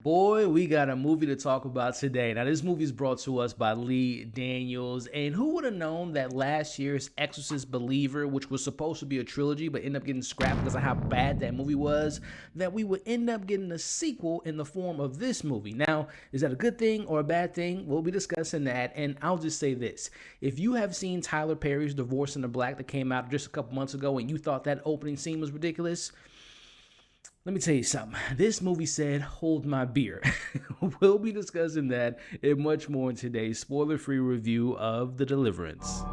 Boy, we got a movie to talk about today. Now, this movie is brought to us by Lee Daniels, and who would have known that last year's Exorcist Believer, which was supposed to be a trilogy but ended up getting scrapped because of how bad that movie was, that we would end up getting a sequel in the form of this movie. Now, is that a good thing or a bad thing? We'll be discussing that, and I'll just say this. If you have seen Tyler Perry's Divorce in the Black that came out just a couple months ago and you thought that opening scene was ridiculous, let me tell you something. This movie said, hold my beer. We'll be discussing that and much more in today's spoiler-free review of The Deliverance.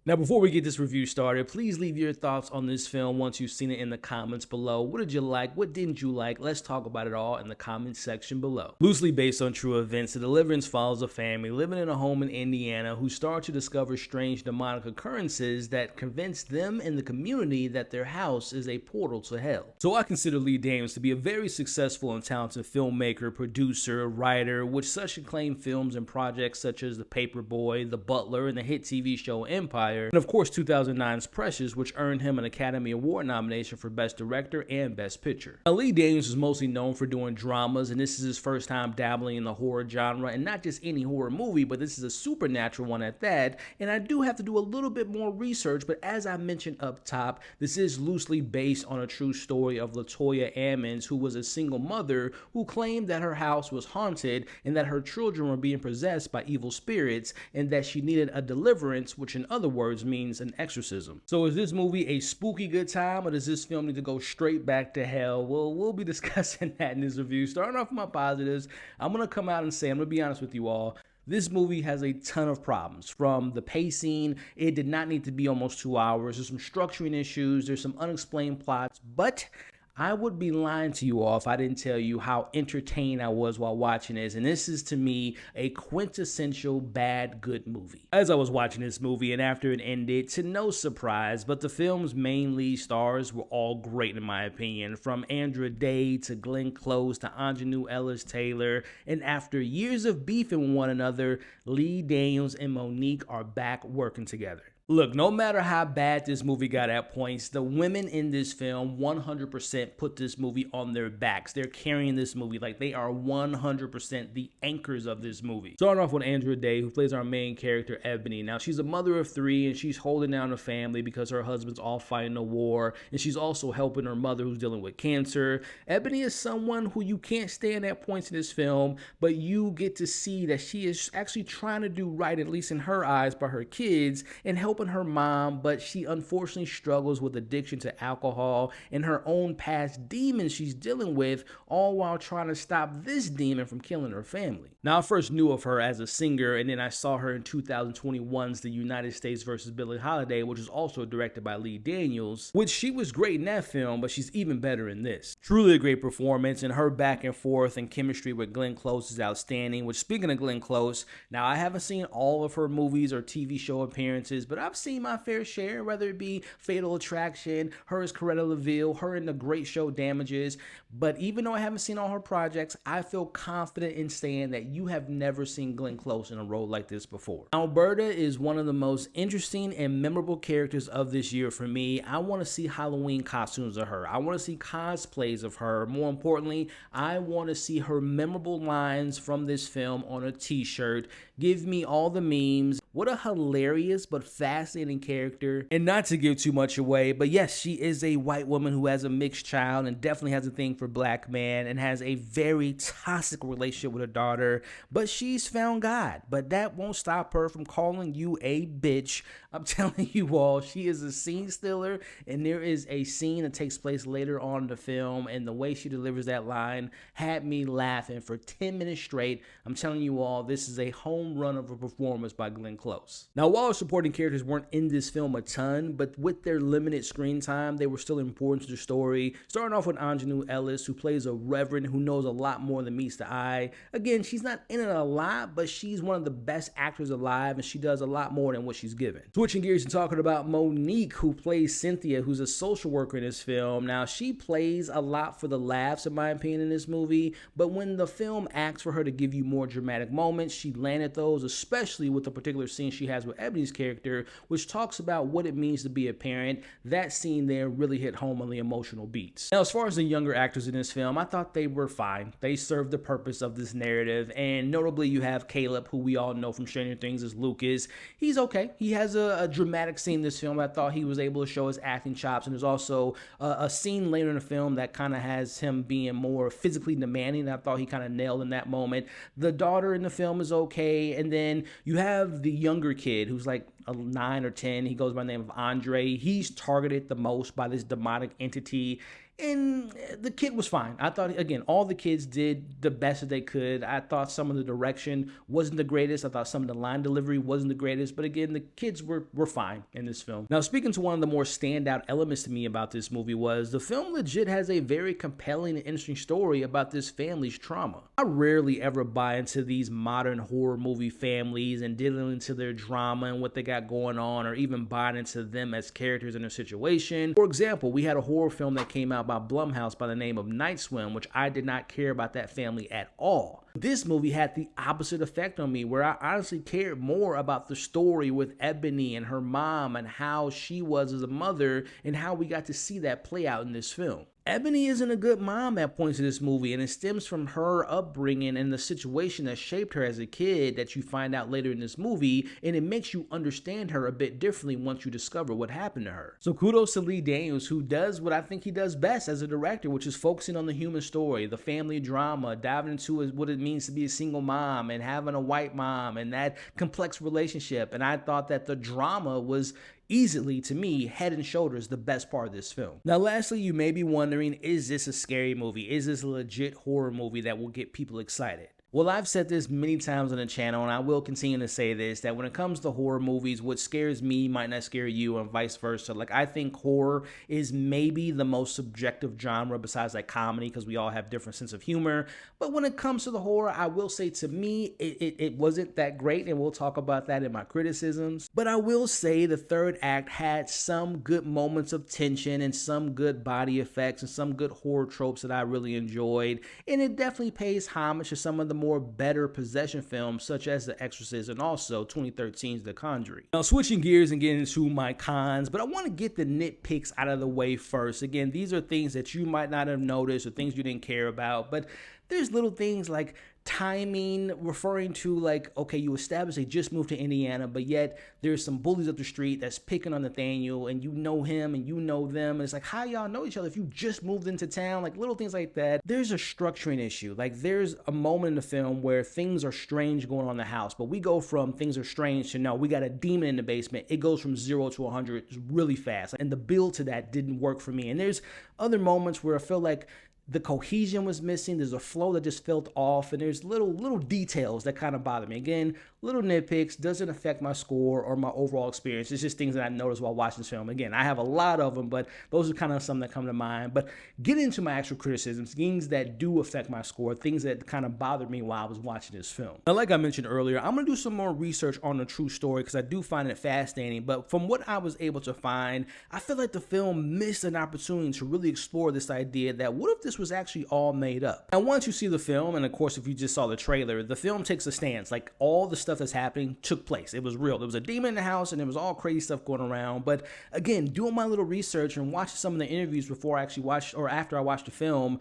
Now, before we get this review started, please leave your thoughts on this film once you've seen it in the comments below. What did you like? What didn't you like? Let's talk about it all in the comments section below. Loosely based on true events, The Deliverance follows a family living in a home in Indiana who start to discover strange demonic occurrences that convince them and the community that their house is a portal to hell. So I consider Lee Daniels to be a very successful and talented filmmaker, producer, writer, with such acclaimed films and projects such as The Paperboy, The Butler, and the hit TV show Empire. And of course 2009's Precious, which earned him an Academy Award nomination for Best Director and Best Picture. Now, Lee Daniels is mostly known for doing dramas, and this is his first time dabbling in the horror genre, and not just any horror movie, but this is a supernatural one at that. And I do have to do a little bit more research, but as I mentioned up top, this is loosely based on a true story of LaToya Ammons, who was a single mother who claimed that her house was haunted and that her children were being possessed by evil spirits, and that she needed a deliverance, which in other words means an exorcism. So is this movie a spooky good time, or does this film need to go straight back to hell? Well, we'll be discussing that in this review. Starting off with my positives, I'm going to come out and say, I'm going to be honest with you all, this movie has a ton of problems. From the pacing, it did not need to be almost 2 hours. There's some structuring issues, there's some unexplained plots, but I would be lying to you all if I didn't tell you how entertained I was while watching this, and this is to me a quintessential bad good movie. As I was watching this movie and after it ended, to no surprise, but the film's main lead stars were all great in my opinion, from Andra to Glenn Close to Aunjanue Ellis-Taylor, and after years of beefing with one another, Lee Daniels and Monique are back working together. Look, no matter how bad this movie got at points, the women in this film 100% put this movie on their backs. They're carrying this movie like they are 100% the anchors of this movie. Starting off with Andra Day, who plays our main character, Ebony. Now, she's a mother of 3, and she's holding down the family because her husband's off fighting a war, and she's also helping her mother who's dealing with cancer. Ebony is someone who you can't stand at points in this film, but you get to see that she is actually trying to do right, at least in her eyes, by her kids, and helping her mom, but she unfortunately struggles with addiction to alcohol and her own past demons she's dealing with, all while trying to stop this demon from killing her family. Now, I first knew of her as a singer, and then I saw her in 2021's The United States vs. Billie Holiday, which was also directed by Lee Daniels, which she was great in that film, but she's even better in this. Truly a great performance, and her back and forth and chemistry with Glenn Close is outstanding, which, speaking of Glenn Close, now I haven't seen all of her movies or TV show appearances, but I've seen my fair share, whether it be Fatal Attraction, her as Coretta LaVille, her in the great show Damages. But even though I haven't seen all her projects, I feel confident in saying that you have never seen Glenn Close in a role like this before. Alberta is one of the most interesting and memorable characters of this year for me. I want to see Halloween costumes of her. I want to see cosplays of her. More importantly, I want to see her memorable lines from this film on a t-shirt. Give me all the memes. What a hilarious but fascinating character. And not to give too much away, but yes, she is a white woman who has a mixed child and definitely has a thing for black men and has a very toxic relationship with her daughter, but she's found God. But that won't stop her from calling you a bitch. I'm telling you all, she is a scene stealer, and there is a scene that takes place later on in the film, and the way she delivers that line had me laughing for 10 minutes straight. I'm telling you all, this is a home run of a performance by Glenn Close. Now, while our supporting characters weren't in this film a ton, but with their limited screen time, they were still important to the story. Starting off with Aunjanue Ellis, who plays a reverend who knows a lot more than meets the eye. Again, she's not in it a lot, but she's one of the best actors alive, and she does a lot more than what she's given. Switching gears and talking about Monique, who plays Cynthia, who's a social worker in this film. Now, she plays a lot for the laughs, in my opinion, in this movie, but when the film asks for her to give you more dramatic moments, she landed those, especially with a particular scene she has with Ebony's character, which talks about what it means to be a parent. That scene there really hit home on the emotional beats. Now, as far as the younger actors in this film, I thought they were fine. They served the purpose of this narrative, and notably you have Caleb, who we all know from Stranger Things as Lucas. He's okay. He has a dramatic scene in this film. I thought he was able to show his acting chops, and there's also a scene later in the film that kind of has him being more physically demanding. I thought he kind of nailed in that moment. The daughter in the film is okay, and then you have the younger kid who's like 9 or 10. He goes by the name of Andre. He's targeted the most by this demonic entity, and the kid was fine. I thought, again, all the kids did the best that they could. I thought some of the direction wasn't the greatest. I thought some of the line delivery wasn't the greatest. But again, the kids were fine in this film. Now, speaking to one of the more standout elements to me about this movie was the film legit has a very compelling and interesting story about this family's trauma. I rarely ever buy into these modern horror movie families and dealing into their drama and what they got going on, or even buying into them as characters in a situation. For example, we had a horror film that came out by Blumhouse by the name of Night Swim, which I did not care about that family at all. This movie had the opposite effect on me, where I honestly cared more about the story with Ebony and her mom and how she was as a mother and how we got to see that play out in this film. Ebony isn't a good mom at points in this movie, and it stems from her upbringing and the situation that shaped her as a kid that you find out later in this movie, and it makes you understand her a bit differently once you discover what happened to her. So kudos to Lee Daniels, who does what I think he does best as a director, which is focusing on the human story, the family drama, diving into what it means to be a single mom and having a white mom and that complex relationship. And I thought that the drama was easily, to me, head and shoulders the best part of this film. Now, lastly, you may be wondering, is this a scary movie? Is this a legit horror movie that will get people excited? Well, I've said this many times on the channel, and I will continue to say this, that when it comes to horror movies, what scares me might not scare you, and vice versa. Like, I think horror is maybe the most subjective genre besides like comedy, because we all have different sense of humor. But when it comes to the horror, I will say, to me, it wasn't that great, and we'll talk about that in my criticisms. But I will say the third act had some good moments of tension and some good body effects and some good horror tropes that I really enjoyed, and it definitely pays homage to some of the more better possession films such as The Exorcist and also 2013's The Conjuring. Now, switching gears and getting into my cons, but I want to get the nitpicks out of the way first. Again, these are things that you might not have noticed or things you didn't care about, but there's little things like timing, referring to like, okay, you established they just moved to Indiana, but yet there's some bullies up the street that's picking on Nathaniel, and you know him and you know them, and it's like, how y'all know each other if you just moved into town? Like, little things like that. There's a structuring issue. Like, there's a moment in the film where things are strange going on in the house, but we go from things are strange to no, we got a demon in the basement. It goes from 0 to 100 really fast, and the build to that didn't work for me. And there's other moments where I feel like the cohesion was missing. There's a flow that just felt off, and there's little details that kind of bother me. Again, little nitpicks, doesn't affect my score or my overall experience. It's just things that I noticed while watching this film. Again, I have a lot of them, but those are kind of some that come to mind. But getting into my actual criticisms, things that do affect my score, things that kind of bothered me while I was watching this film. Now, like I mentioned earlier, I'm going to do some more research on the true story because I do find it fascinating. But from what I was able to find, I feel like the film missed an opportunity to really explore this idea that what if this was actually all made up? Now, once you see the film, and of course, if you just saw the trailer, the film takes a stance. Like, all the stuff that's happening took place. It was real. There was a demon in the house, and there was all crazy stuff going around. But again, doing my little research and watching some of the interviews before I actually watched, or after I watched the film,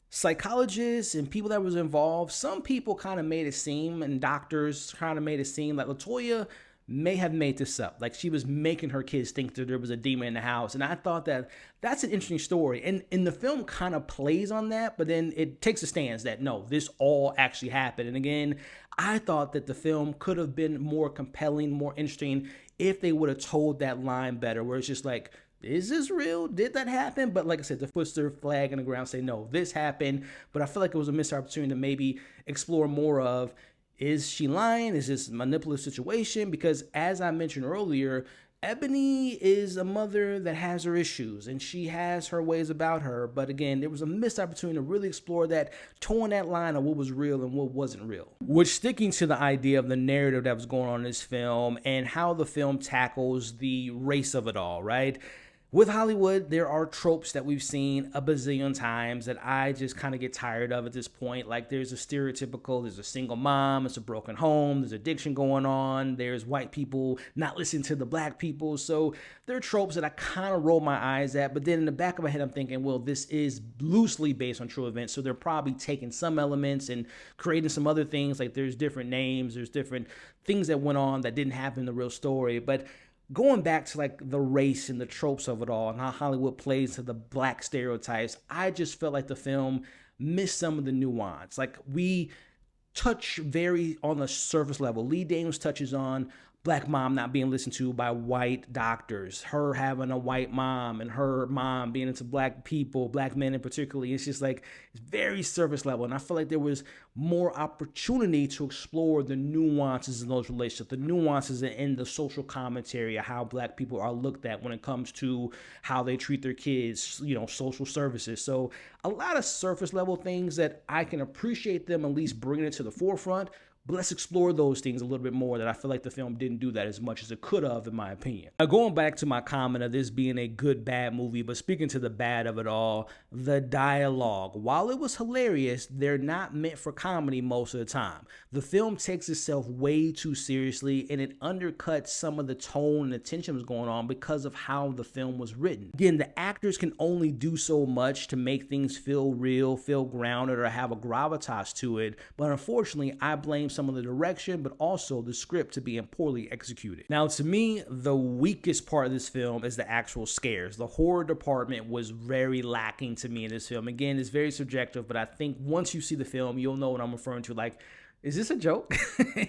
psychologists and people that was involved, some people kind of made it seem, and doctors kind of made it seem like LaToya may have made this up. Like, she was making her kids think that there was a demon in the house. And I thought that that's an interesting story. And the film kind of plays on that, but then it takes a stance that, no, this all actually happened. And again, I thought that the film could have been more compelling, more interesting if they would have told that line better, where it's just like, is this real? Did that happen? But like I said, to put their flag in the ground, say, no, this happened. But I feel like it was a missed opportunity to maybe explore more of, is she lying? Is this a manipulative situation? Because as I mentioned earlier, Ebony is a mother that has her issues and she has her ways about her. But again, there was a missed opportunity to really explore that, towing that line of what was real and what wasn't real. Which, sticking to the idea of the narrative that was going on in this film and how the film tackles the race of it all, right? With Hollywood, there are tropes that we've seen a bazillion times that I just kind of get tired of at this point. Like there's there's a single mom, it's a broken home, there's addiction going on, there's white people not listening to the black people. So there are tropes that I kind of roll my eyes at, but then in the back of my head, I'm thinking, well, this is loosely based on true events. So they're probably taking some elements and creating some other things. Like there's different names, there's different things that went on that didn't happen in the real story. But going back to like the race and the tropes of it all and how Hollywood plays to the black stereotypes, I just felt like the film missed some of the nuance. Like we touch very on the surface level. Lee Daniels touches on black mom not being listened to by white doctors, her having a white mom and her mom being into black people, black men in particular. It's just like, it's very surface level. And I feel like there was more opportunity to explore the nuances in those relationships, the nuances in the social commentary of how black people are looked at when it comes to how they treat their kids, you know, social services. So a lot of surface level things that I can appreciate them at least bringing it to the forefront. But let's explore those things a little bit more that I feel like the film didn't do that as much as it could have, in my opinion. Now, going back to my comment of this being a good, bad movie, but speaking to the bad of it all, the dialogue. While it was hilarious, they're not meant for comedy most of the time. The film takes itself way too seriously, and it undercuts some of the tone and the tension was going on because of how the film was written. Again, the actors can only do so much to make things feel real, feel grounded, or have a gravitas to it. But unfortunately, I blame some of the direction, but also the script to being poorly executed. Now, to me, the weakest part of this film is the actual scares. The horror department was very lacking to me in this film. Again, it's very subjective, but I think once you see the film, you'll know what I'm referring to. Like, is this a joke?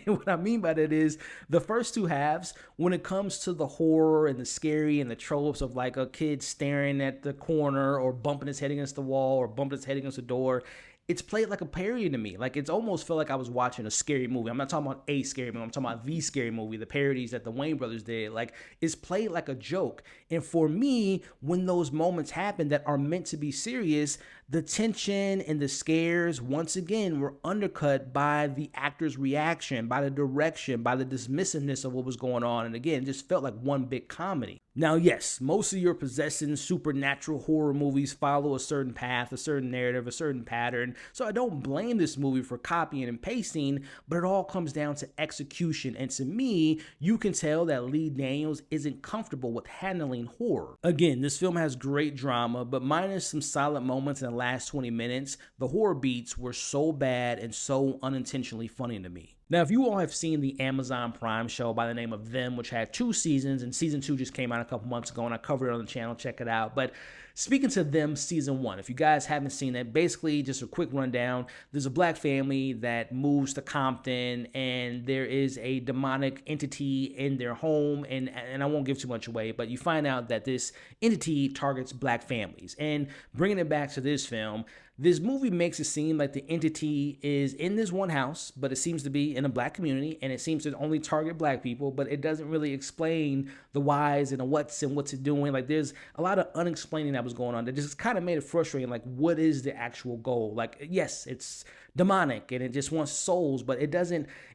What I mean by that is the first two halves, when it comes to the horror and the scary and the tropes of like a kid staring at the corner or bumping his head against the wall or bumping his head against the door, it's played like a parody to me. Like it's almost felt like I was watching a scary movie. I'm not talking about a scary movie. I'm talking about the scary movie, the parodies that the Wayne brothers did. Like it's played like a joke. And for me, when those moments happen that are meant to be serious, the tension and the scares, once again, were undercut by the actor's reaction, by the direction, by the dismissiveness of what was going on. And again, it just felt like one big comedy. Now, yes, most of your possessing supernatural horror movies follow a certain path, a certain narrative, a certain pattern. So I don't blame this movie for copying and pasting, but it all comes down to execution. And to me, you can tell that Lee Daniels isn't comfortable with handling horror. Again, this film has great drama, but minus some silent moments in the last 20 minutes, the horror beats were so bad and so unintentionally funny to me. Now, if you all have seen the Amazon Prime show by the name of Them, which had 2 seasons, and season 2 just came out a couple months ago, and I covered it on the channel, check it out. But speaking to Them season 1, if you guys haven't seen that, basically just a quick rundown. There's a black family that moves to Compton, and there is a demonic entity in their home, and I won't give too much away, but you find out that this entity targets black families. And bringing it back to this film, this movie makes it seem like the entity is in this one house, but it seems to be in a black community, and it seems to only target black people, but it doesn't really explain the whys and the what's and what's it doing. Like there's a lot of unexplaining that was going on that just kind of made it frustrating. Like, what is the actual goal? Like, yes, it's demonic and it just wants souls, but it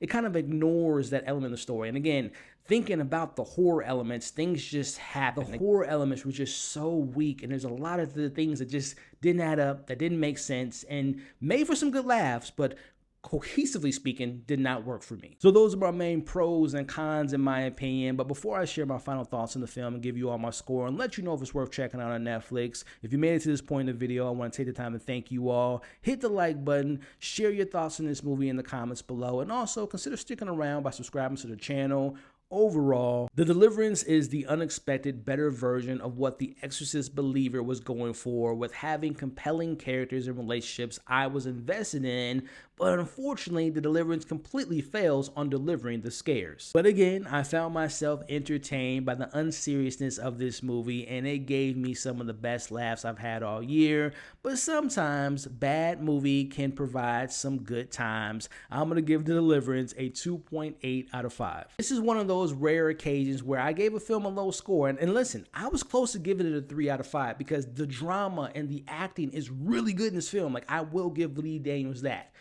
kind of ignores that element of the story. And again, thinking about the horror elements, things just happen. The horror elements were just so weak, and there's a lot of the things that just didn't add up, that didn't make sense, and made for some good laughs, but cohesively speaking, did not work for me. So those are my main pros and cons in my opinion. But before I share my final thoughts on the film and give you all my score and let you know if it's worth checking out on Netflix, if you made it to this point in the video, I want to take the time to thank you all. Hit the like button, share your thoughts on this movie in the comments below, and also consider sticking around by subscribing to the channel. Overall, The Deliverance is the unexpected better version of what The Exorcist Believer was going for, with having compelling characters and relationships I was invested in, but unfortunately, The Deliverance completely fails on delivering the scares. But again, I found myself entertained by the unseriousness of this movie, and it gave me some of the best laughs I've had all year, but sometimes bad movie can provide some good times. I'm going to give The Deliverance a 2.8 out of 5. This is one of those rare occasions where I gave a film a low score, and listen, I was close to giving it a 3 out of 5 because the drama and the acting is really good in this film. Like, I will give Lee Daniels that.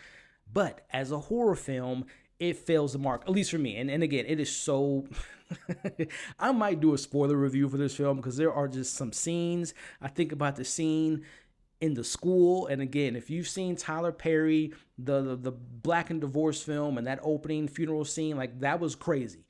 But as a horror film, it fails the mark, at least for me. And again, it is so... I might do a spoiler review for this film because there are just some scenes. I think about the scene in the school, and again, if you've seen Tyler Perry, the Black and Divorce film, and that opening funeral scene, like, that was crazy.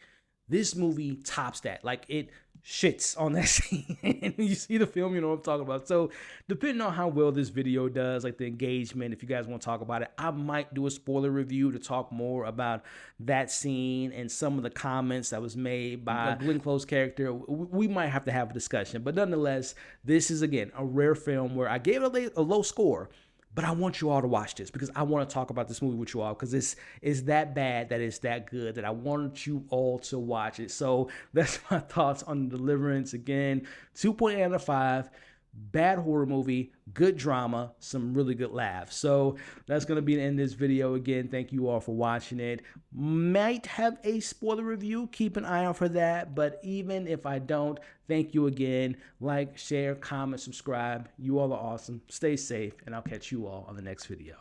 This movie tops that. Like, it shits on that scene. And you see the film, you know what I'm talking about. So depending on how well this video does, like the engagement, if you guys want to talk about it, I might do a spoiler review to talk more about that scene and some of the comments that was made by Glenn Close's character. We might have to have a discussion. But nonetheless, this is, again, a rare film where I gave it a low score. But I want you all to watch this because I want to talk about this movie with you all because this is that bad, that it's that good, that I want you all to watch it. So that's my thoughts on Deliverance. Again, 2.8 out of 5. Bad horror movie, good drama, some really good laughs. So that's going to be the end of this video. Again, thank you all for watching it. Might have a spoiler review. Keep an eye out for that. But even if I don't, thank you again. Like, share, comment, subscribe. You all are awesome. Stay safe, and I'll catch you all on the next video.